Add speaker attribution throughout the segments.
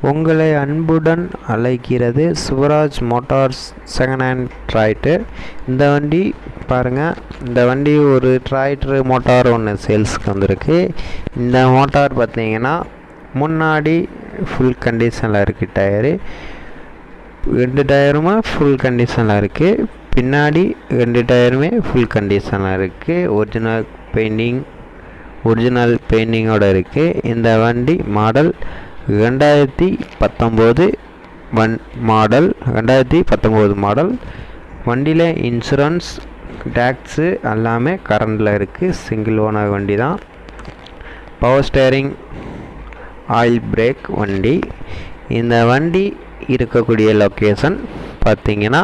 Speaker 1: உங்களை அன்புடன் அழைக்கிறது Sivaraj motors second hand tractor. இந்த வண்டி பாருங்கள், இந்த வண்டி ஒரு டிராக்டர் மோட்டார் ஒன்று சேல்ஸுக்கு வந்திருக்கு. இந்த மோட்டார் பார்த்தீங்கன்னா முன்னாடி ஃபுல் கண்டிஷனில் இருக்குது, டயரு 2 டயருமே ஃபுல் கண்டிஷனில் இருக்குது, பின்னாடி 2 டயருமே ஃபுல் கண்டிஷனில் இருக்குது. ஒரிஜினல் பெயிண்டிங்கோடு இருக்குது. இந்த வண்டி மாடல் 2019 மாடல். வண்டியில் இன்சூரன்ஸ் டேக்ஸு எல்லாமே கரண்டில் இருக்குது. சிங்கிள் ஓனர் வண்டி தான். பவர் ஸ்டேரிங், ஆயில் பிரேக் வண்டி. இந்த வண்டி இருக்கக்கூடிய லொக்கேஷன் பார்த்திங்கன்னா,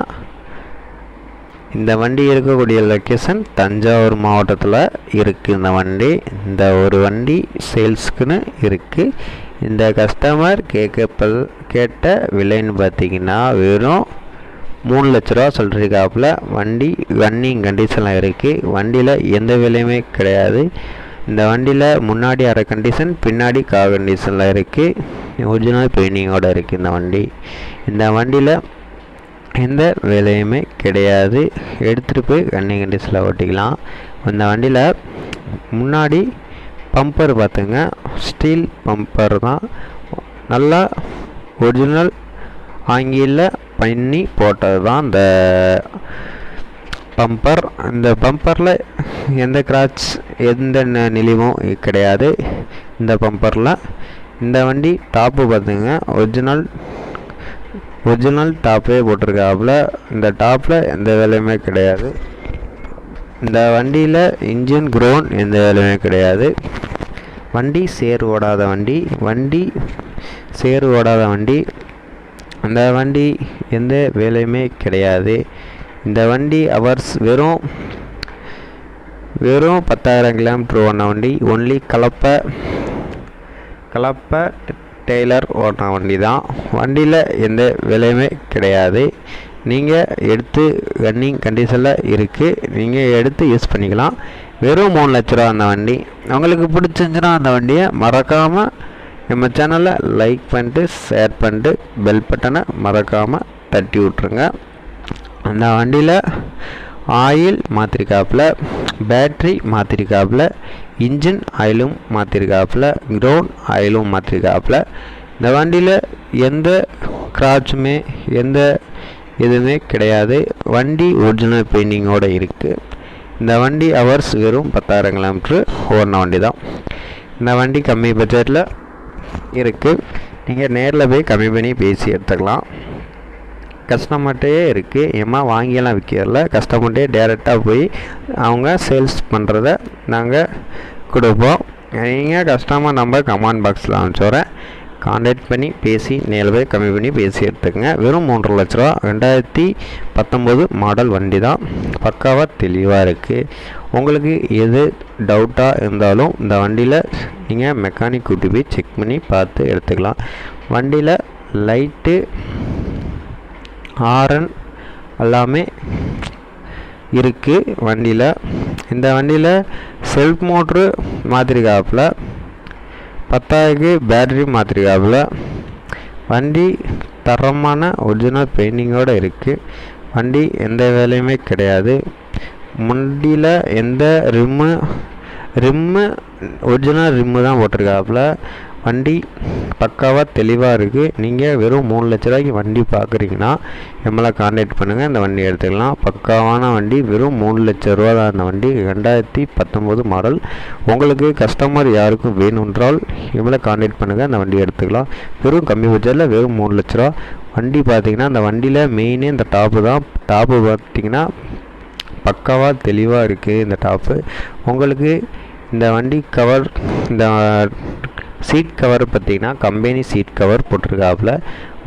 Speaker 1: இந்த வண்டி இருக்கக்கூடிய லொக்கேஷன் தஞ்சாவூர் மாவட்டத்தில் இருக்குது. இந்த ஒரு வண்டி சேல்ஸுக்குன்னு இருக்குது. இந்த கஸ்டமர் கேட்ட விலைன்னு பார்த்தீங்கன்னா வெறும் 3 லட்ச ரூபா சொல்லியிருக்காப்புல. வண்டி ரன்னிங் கண்டிஷனில் இருக்குது. வண்டியில் எந்த விலையுமே கிடையாது. இந்த வண்டியில் முன்னாடி அரை கண்டிஷன், பின்னாடி கண்டிஷனில் இருக்குது. ஒரிஜினல் பெயிண்டிங்கோடு இருக்குது. இந்த வண்டியில் எந்த விலையுமே கிடையாது. எடுத்துகிட்டு போய் ரன்னிங் கண்டிஷனில் ஓட்டிக்கலாம். இந்த வண்டியில் முன்னாடி பம்பர் பார்த்துங்க, ஸ்டீல் பம்பர் தான், நல்லா ஒரிஜினல் ஆங்கில பண்ணி போட்டது தான் இந்த பம்பர். இந்த பம்பரில் எந்த கிராச், எந்த நெளிவும் கிடையாது இந்த பம்பரில். இந்த வண்டி டாப்பு பார்த்துங்க, ஒரிஜினல் டாப்பே போட்டிருக்காப்புல. இந்த டாப்பில் எந்த வேலையுமே கிடையாது. இந்த வண்டியில் இன்ஜின் க்ரோன் எந்த வேலையுமே கிடையாது. வண்டி சேறு ஓடாத வண்டி. அந்த வண்டி எந்த வேலையுமே கிடையாது. இந்த வண்டி ஹவர்ஸ் வெறும் 10,000 கிலோமீட்டர் ஓடின வண்டி. ஒன்லி கலப்பை டெய்லர் ஓடின வண்டி தான். வண்டியில் எந்த விலையுமே கிடையாது. நீங்கள் எடுத்து ரன்னிங் கண்டிஷனில் இருக்குது, நீங்கள் எடுத்து யூஸ் பண்ணிக்கலாம். வெறும் 3 லட்ச ரூபா அந்த வண்டி. உங்களுக்கு பிடிச்சிருந்துச்சுன்னா அந்த வண்டியை மறக்காமல் நம்ம சேனலை லைக் பண்ணிட்டு, ஷேர் பண்ணிட்டு, பெல் பட்டனை மறக்காமல் தட்டி விட்ருங்க. அந்த வண்டியில் ஆயில் மாற்றிருக்காப்புல, பேட்ரி மாற்றிருக்காப்புல, இன்ஜின் ஆயிலும் மாற்றிருக்காப்புல, கிரவுண்ட் ஆயிலும் மாற்றிருக்காப்புல. இந்த வண்டியில் எந்த கிராச்சுமே எந்த எதுவுமே கிடையாது. வண்டி ஒரிஜினல் பெயிண்டிங்கோடு இருக்குது. இந்த வண்டி ஹவர்ஸ் வெறும் 10,000 கிலோமீட்ரு ஓடின வண்டி தான். இந்த வண்டி கம்மி பட்ஜெட்டில் இருக்குது. நீங்கள் நேரில் போய் கம்மி பண்ணி பேசி எடுத்துக்கலாம். கஸ்டமர்கிட்டே இருக்குது, ஏமா வாங்கியெல்லாம் விற்கிறதில்ல. கஸ்டமர்கிட்டே டேரெக்டாக போய் அவங்க சேல்ஸ் பண்ணுறத நாங்கள் கொடுப்போம். நீங்கள் கஸ்டமர் நம்பர் கமெண்ட் பாக்ஸில் அனுப்பிச்சுறேன். கான்டாக்ட் பண்ணி பேசி நேரில் போய் கம்மி பண்ணி பேசி எடுத்துக்கங்க. வெறும் 3 லட்ச ரூபா. 2019 மாடல் வண்டி தான். பக்காவாக தெளிவாக இருக்குது. உங்களுக்கு எது டவுட்டாக இருந்தாலும் இந்த வண்டியில் நீங்கள் மெக்கானிக் கூட்டி போய் செக் பண்ணி பார்த்து எடுத்துக்கலாம். வண்டியில் லைட்டு, ஹாரன் எல்லாமே இருக்குது வண்டியில். இந்த வண்டியில் செல்ஃப் மோட்ரு மாற்றிருக்காப்புல, 10,000க்கு பேட்டரி மாற்றிருக்காப்புல. வண்டி தரமான ஒரிஜினல் பெயிண்டிங்கோடு இருக்குது. வண்டி எந்த வேலையுமே கிடையாது. வண்டியில் எந்த ரிம்மு ஒரிஜினல் ரிம்மு தான் போட்டிருக்காப்புல. வண்டி பக்காவாக தெளிவாக இருக்குது. நீங்கள் வெறும் 3 லட்ச ரூபாய்க்கு வண்டி பார்க்குறீங்கன்னா நம்மளை கான்டாக்ட் பண்ணுங்கள், இந்த வண்டி எடுத்துக்கலாம். பக்காவான வண்டி. வெறும் 3 லட்ச ரூபா தான் அந்த வண்டி. 2019 மாடல். உங்களுக்கு கஸ்டமர் யாருக்கும் வேணுன்றால் நம்மளை கான்டாக்ட் பண்ணுங்கள், அந்த வண்டி எடுத்துக்கலாம். வெறும் கம்மி பட்ஜெட்டில் வெறும் 3 லட்ச ரூபா வண்டி. பார்த்திங்கன்னா அந்த வண்டியில் மெயினே இந்த டாப்பு தான். டாப்பு பார்த்திங்கன்னா பக்காவாக தெளிவாக இருக்குது இந்த டாப்பு. உங்களுக்கு இந்த வண்டி கவர், இந்த சீட் கவர் பார்த்திங்கன்னா கம்பெனி சீட் கவர் போட்டிருக்காப்புல.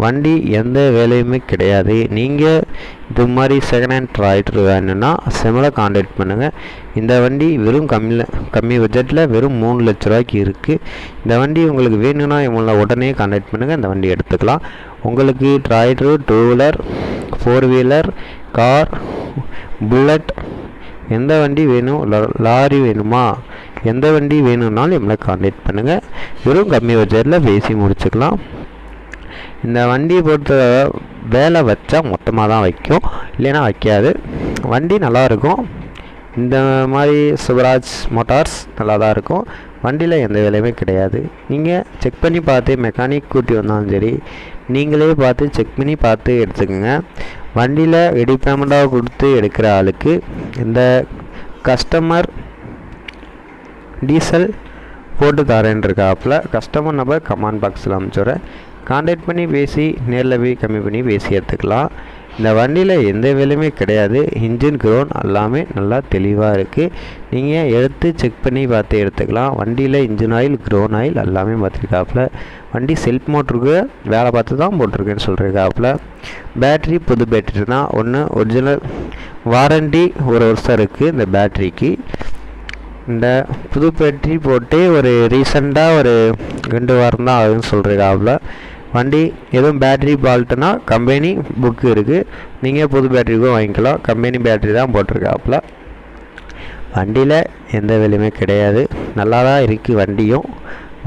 Speaker 1: வண்டி எந்த வேலையுமே கிடையாது. நீங்கள் இது மாதிரி செகண்ட் ஹேண்ட் டிராக்டர் வேணும்னா சிம்மில் கான்டாக்ட் பண்ணுங்கள். இந்த வண்டி வெறும் கம்மி பட்ஜெட்டில் வெறும் 3 லட்ச ரூபாய்க்கு இருக்குது. இந்த வண்டி உங்களுக்கு வேணும்னா இவங்கள உடனே கான்டாக்ட் பண்ணுங்கள், இந்த வண்டி எடுத்துக்கலாம். உங்களுக்கு tractor, 2 wheeler, 4 wheeler, car, bullet எந்த வண்டி வேணும், லாரி வேணுமா, எந்த வண்டி வேணும்னாலும் நம்மளை கான்டாக்ட் பண்ணுங்கள். வெறும் கம்மி பட்ஜெட்டில் பேசி முடிச்சுக்கலாம். இந்த வண்டியை பொறுத்த வேலை வச்சா மொத்தமாக தான் வைக்கும், இல்லைன்னா வைக்காது. வண்டி நல்லாயிருக்கும். இந்த மாதிரி சுவராஜ் மோட்டார்ஸ் நல்லா தான் இருக்கும். வண்டியில் எந்த வேலையுமே கிடையாது. நீங்கள் செக் பண்ணி பார்த்து மெக்கானிக் கூட்டி வந்தாலும் சரி, நீங்களே பார்த்து செக் பண்ணி பார்த்து எடுத்துக்கோங்க. வண்டியில் ரெடி பேமெண்ட்டாக கொடுத்து எடுக்கிற ஆளுக்கு இந்த கஸ்டமர் டீசல் போட்டு தரேன்ருக்காப்புல கஸ்டமர் நம்பர் கமெண்ட் பாக்ஸில் அனுப்பிச்சுட்றேன். கான்டாக்ட் பண்ணி பேசி நேரில் போய் கம்மி பண்ணி பேசி எடுத்துக்கலாம். இந்த வண்டியில் எந்த வேலையுமே கிடையாது. இன்ஜின் க்ரௌண்ட் எல்லாமே நல்லா தெளிவாக இருக்குது. நீங்கள் எடுத்து செக் பண்ணி பார்த்து எடுத்துக்கலாம். வண்டியில் இன்ஜின் ஆயில் க்ரௌண்ட் ஆயில் எல்லாமே பார்த்துருக்காப்புல. வண்டி செல்ஃப் மோட்டருக்கு வேலை பார்த்து தான் போட்டிருக்கேன்னு சொல்லியிருக்காப்புல. பேட்ரி புது பேட்ரி தான். ஒன்று ஒரிஜினல் வாரண்டி 1 வருஷம் இருக்குது இந்த பேட்ரிக்கு. இந்த புது பேட்ரி போட்டு ஒரு ரீசெண்டாக ஒரு 2 வாரம் தான் ஆகுதுன்னு சொல்லியிருக்காப்புல. வண்டி எதுவும் பேட்ரி ஃபால்ட்டுனா கம்பெனி புக்கு இருக்குது, நீங்கள் புது பேட்ரிக்கும் வாங்கிக்கலாம். கம்பெனி பேட்ரி தான் போட்டிருக்காப்புல. வண்டியில் எந்த வேலையுமே கிடையாது. நல்லா தான் இருக்குது வண்டியும்.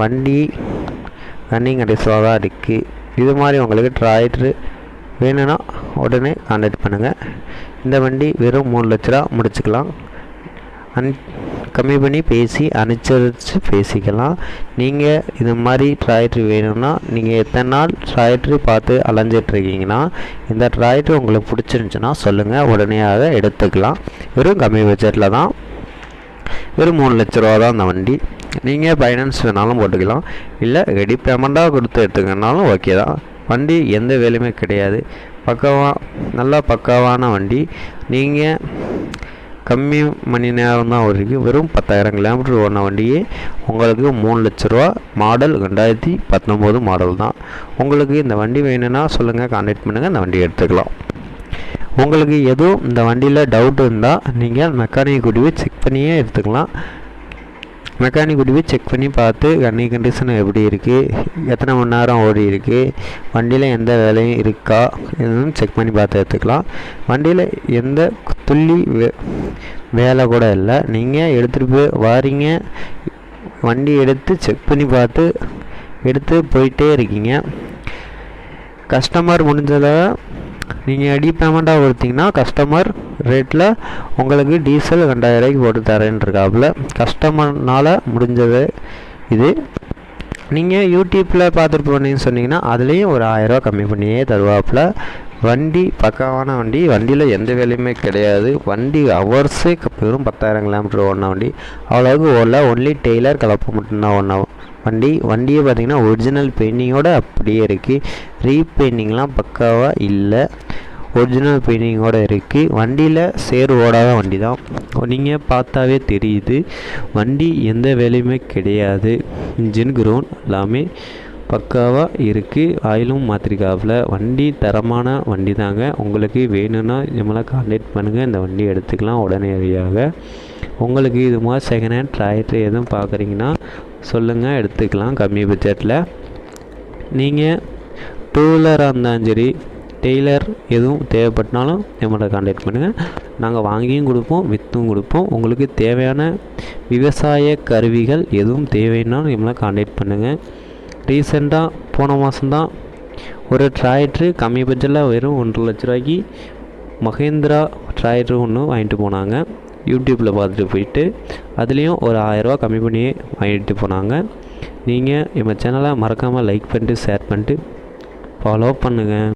Speaker 1: வண்டி ரன்னிங் கண்டிஷனாக தான் இருக்குது. இது மாதிரி உங்களுக்கு டிராக்டரு வேணும்னா உடனே கான்டாக்ட் பண்ணுங்கள். இந்த வண்டி வெறும் 3 லட்ச ரூபா முடிச்சுக்கலாம். கம்மி பண்ணி பேசி அனுசரித்து பேசிக்கலாம். நீங்கள் இது மாதிரி டிராக்டர் வேணும்னா நீங்கள் எத்தனை நாள் டிராக்டர் பார்த்து அலைஞ்சிட்ருக்கீங்கன்னா இந்த டிராக்டர் உங்களுக்கு பிடிச்சிருந்துச்சுன்னா சொல்லுங்கள், உடனேயாக எடுத்துக்கலாம். வெறும் கம்மி பட்ஜெட்டில் தான், வெறும் 3 லட்ச ரூபா தான் அந்த வண்டி. நீங்கள் ஃபைனான்ஸ் வேணாலும் போட்டுக்கலாம், இல்லை ரெடி பேமெண்ட்டாக கொடுத்து எடுத்துக்கனாலும் ஓகே தான். வண்டி எந்த வேலையுமே கிடையாது. நல்லா பக்காவான வண்டி. நீங்கள் கம்மி மணி நேரம் தான் ஓடிருக்கு. வெறும் 10,000 கிலோமீட்டர் ஓடின வண்டியே உங்களுக்கு 3 லட்ச ரூபா. மாடல் 2019 மாடல் தான். உங்களுக்கு இந்த வண்டி வேணும்னா சொல்லுங்கள், கான்டாக்ட் பண்ணுங்கள், இந்த வண்டி எடுத்துக்கலாம். உங்களுக்கு எதுவும் இந்த வண்டியில் டவுட் இருந்தால் நீங்கள் மெக்கானிக் கூட்டி போய் செக் பண்ணியே எடுத்துக்கலாம். மெக்கானிக் கூட்டி போய் செக் பண்ணி பார்த்து வண்டி கண்டிஷன் எப்படி இருக்குது, எத்தனை மணி நேரம் ஓடி இருக்குது, வண்டியில் எந்த வேலையும் இருக்கா எதுவும் செக் பண்ணி பார்த்து எடுத்துக்கலாம். வண்டியில் எந்த துள்ளி வேலை கூட இல்லை. நீங்கள் எடுத்துகிட்டு போய் வாரீங்க, வண்டி எடுத்து செக் பண்ணி பார்த்து எடுத்து போயிட்டே இருக்கீங்க. கஸ்டமர் முடிஞ்சதை நீங்கள் ரெடி பேமெண்ட்டாக கொடுத்தீங்கன்னா கஸ்டமர் ரேட்டில் உங்களுக்கு டீசல் 2000 ரூபாய்க்கு போட்டு தரேன்ருக்காப்புல. கஸ்டமர்னால் முடிஞ்சது இது. நீங்கள் யூடியூப்பில் பார்த்துட்டு போனீங்கன்னு சொன்னீங்கன்னா அதுலேயும் ஒரு 1000 ரூபா கம்மி பண்ணியே தருவாப்புல. வண்டி பக்காவான வண்டி. வண்டியில் எந்த வேலையுமே கிடையாது. வண்டி ஹவர்ஸே வெறும் 10,000 கிலோமீட்டர் ஓடின வண்டி. அவ்வளோவுக்கு ஓடல. ஒன்லி டெய்லர் கலப்பு மட்டும்தான் ஓடின வண்டியே பார்த்திங்கன்னா ஒரிஜினல் பெயிண்டிங்கோடு அப்படியே இருக்குது. ரீபெயிண்டிங்லாம் பக்காவாக இல்லை, ஒரிஜினல் பெயிண்டிங்கோடு இருக்குது. வண்டியில் சேர் ஓடாத வண்டி தான். நீங்கள் பார்த்தாவே தெரியுது வண்டி எந்த வேலையுமே கிடையாது. இன்ஜின் க்ரௌண்ட் எல்லாமே பக்காவாக இருக்குது. ஆயிலும் மாற்றிருக்காப்புல. வண்டி தரமான வண்டி தாங்க. உங்களுக்கு வேணும்னா நம்மளை கான்டாக்ட் பண்ணுங்கள், இந்த வண்டி எடுத்துக்கலாம் உடனடியாக. உங்களுக்கு இது மாதிரி செகண்ட் ஹேண்ட் டிராக்டர் எதுவும் பார்க்குறீங்கன்னா சொல்லுங்கள், எடுத்துக்கலாம் கம்மி பட்ஜெட்டில். நீங்கள் 2 வீலராக இருந்தாலும் சரி, டெய்லர் எதுவும் தேவைப்பட்டாலும் நம்மளை கான்டாக்ட் பண்ணுங்கள். நாங்கள் வாங்கியும் கொடுப்போம், விற்றும் கொடுப்போம். உங்களுக்கு தேவையான விவசாய கருவிகள் எதுவும் தேவைன்னாலும் நம்மளை கான்டாக்ட் பண்ணுங்கள். ரீசெண்டாக போன மாதம்தான் ஒரு டிராக்டரு கம்மி பட்ஜெட்டில் வெறும் 1.5 லட்ச ரூபாய்க்கு மஹேந்திரா டிராக்டரு ஒன்று வாங்கிட்டு போனாங்க. யூடியூப்பில் பார்த்துட்டு போயிட்டு அதுலேயும் ஒரு 1000 ரூபா கம்மி பண்ணி வாங்கிட்டு போனாங்க. நீங்கள் எங்கள் சேனலை மறக்காமல் லைக் பண்ணிட்டு ஷேர் பண்ணிட்டு ஃபாலோ பண்ணுங்கள்.